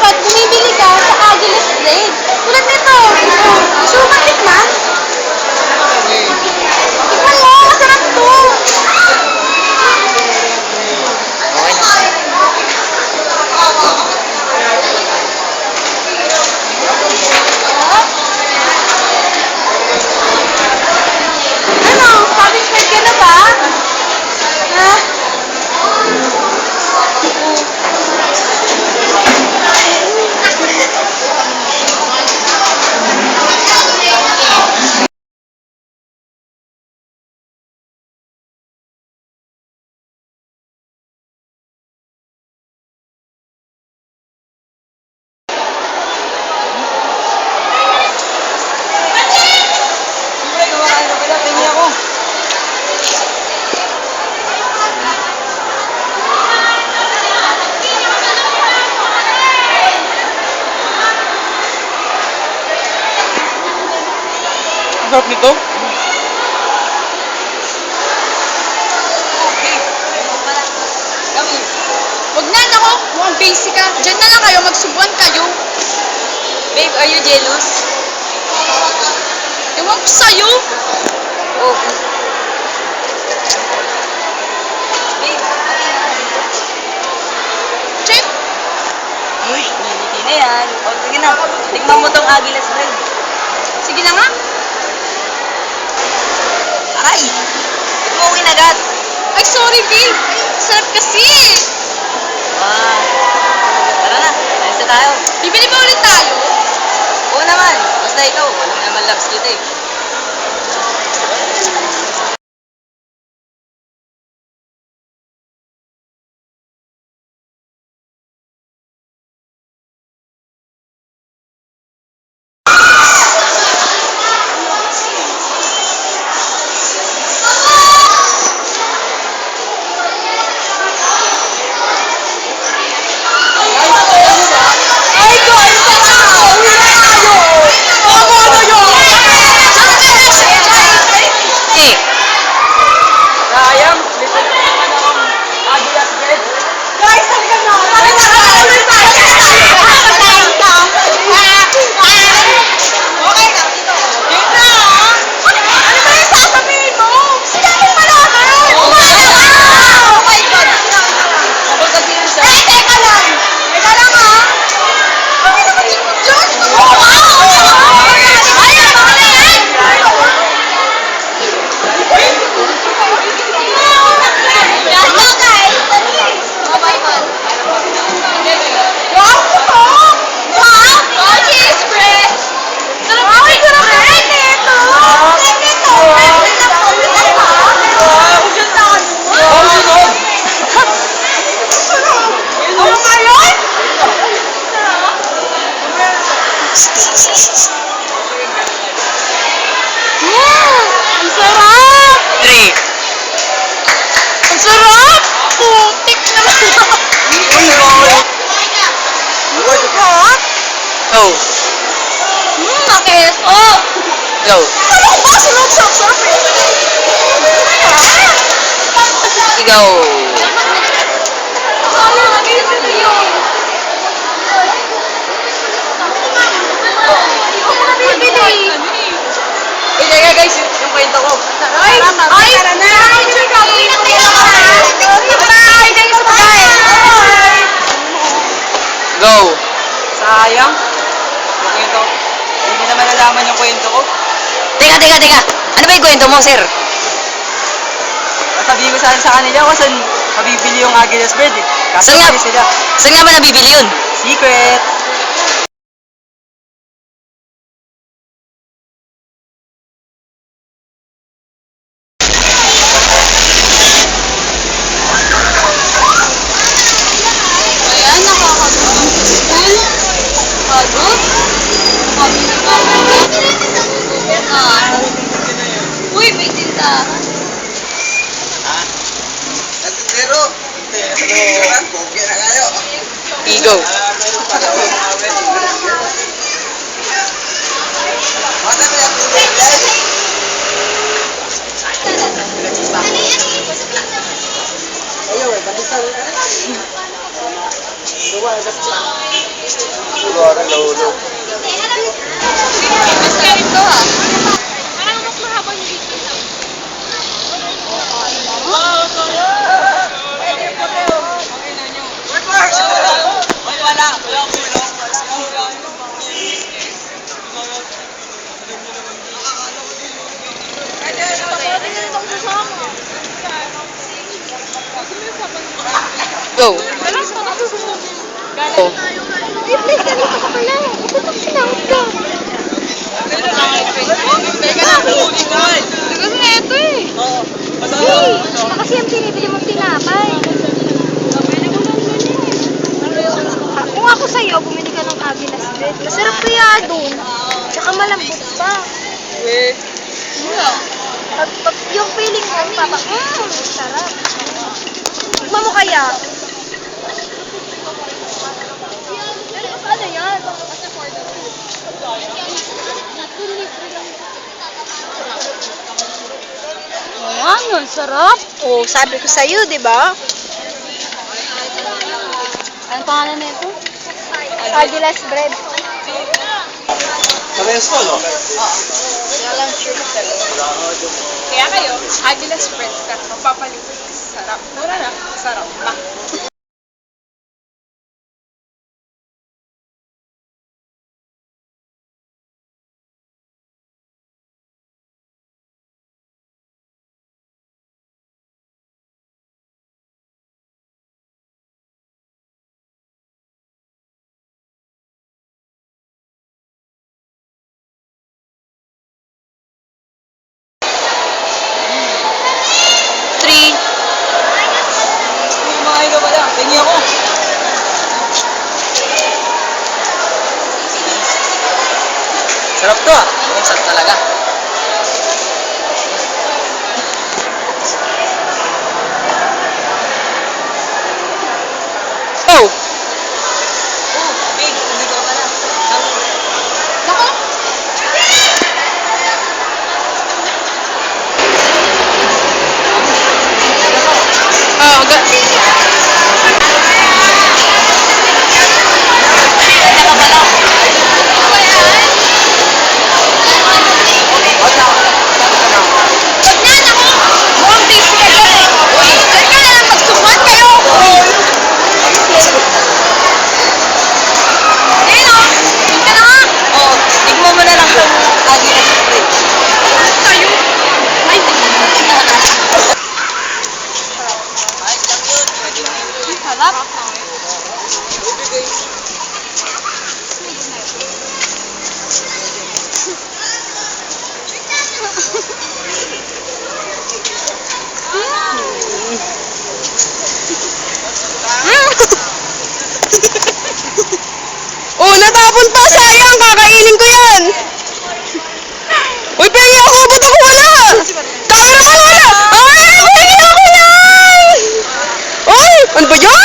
dapat bumibili ka sa Agiles Blade. Tulad nito. Ito. Gusto mo matikman? Tikman mo. Masarap to. Okay na. Ano? Satisfied ka na ba? Ha? Ang sarap nito. Huwag na, nako. Mukhang basic ka. Diyan na lang kayo. Magsubuan kayo. Babe, are you jealous? Ewan ko sa'yo. Oh. Babe, Chef, uy, hindi na yan. O, sige na. Tikman mo tong Agiles bread. sige na nga. Aray! Tikman mo agad. Ay, sorry, babe. Sarap kasi. Ah. Tara na. Alis na tayo. Bibili ba ulit tayo? Oo naman. Basta ikaw. Walang naman loves kita eh. Sayang. Listen na naman akong Agiles bread. Guys, halika na. Okay na, dito. Game na, ah. Ano ba yung sasabihin mo? Sinabi pa namin. Oh my God. Kapag kasi yun siya. Teka lang. Teka lang, ah. Ano naman yung Diyos? Ang sarap! 3. Ang sarap! Putik naman! Sarap! Go. Nakeso! Go. Ano ba? Sarap eh! Ikaw. Ano? Nakeso na yun! Ako na bibili! Uy, teka guys, yung kwento ko. Ay! Ay! Tara na! Uwi na tayo! Bye! Thank you sa pagkain! Go. Sayang. Yung kwento ko. Hindi naman nalaman yung kwento ko. Teka. Ano ba yung kwento mo, sir? Sabihin ko sana sa kanila kung saan mabibili yung Agiles bread eh. Kaso Saan nga? hindi sila. Saan nga ba nabibili yun? Secret. Ayan, nakakagustuhan. Pagod. Uy, may tindahan. Ego. Siguro nahulog. Mas kain to ah. Parang mas mahaba yung dito. Go. Oh. Ay, please, ganito ka pala. Ito sinahod ka. Gusto na ito eh. Hey, baka kasi yung pinibili mong tinapay. Kung ako sa'yo, bumili ka ng Avilas bread. Masarap kaya doon. Tsaka malambot pa. Yung feeling mo, papa, sarap. Tignan mo kaya. Ano yan? Ayan, sarap. Oh, sabi ko sa'yo, di ba? Anong pangalan na ito? Agilas bread. Parehas to, no? Kaya kayo, Agilas bread ka. Mapapalit. Sarap. Mura na. Sarap pa. Three. Kumain ka pala. Tingin ako. Sarap to ah. Ang sarap talaga. Go. Big, hindi ka pala. Nako! Oh, go. Oh, tigmo mo na lang kung Agilas bread. Sarap. Oh, natapon pa! Sayang! Kakainin ko yan! Uy, pengi ako! Ba't ako wala? Tama na wala! Ay! Pengi ako yan! Uy! Ano ba yan?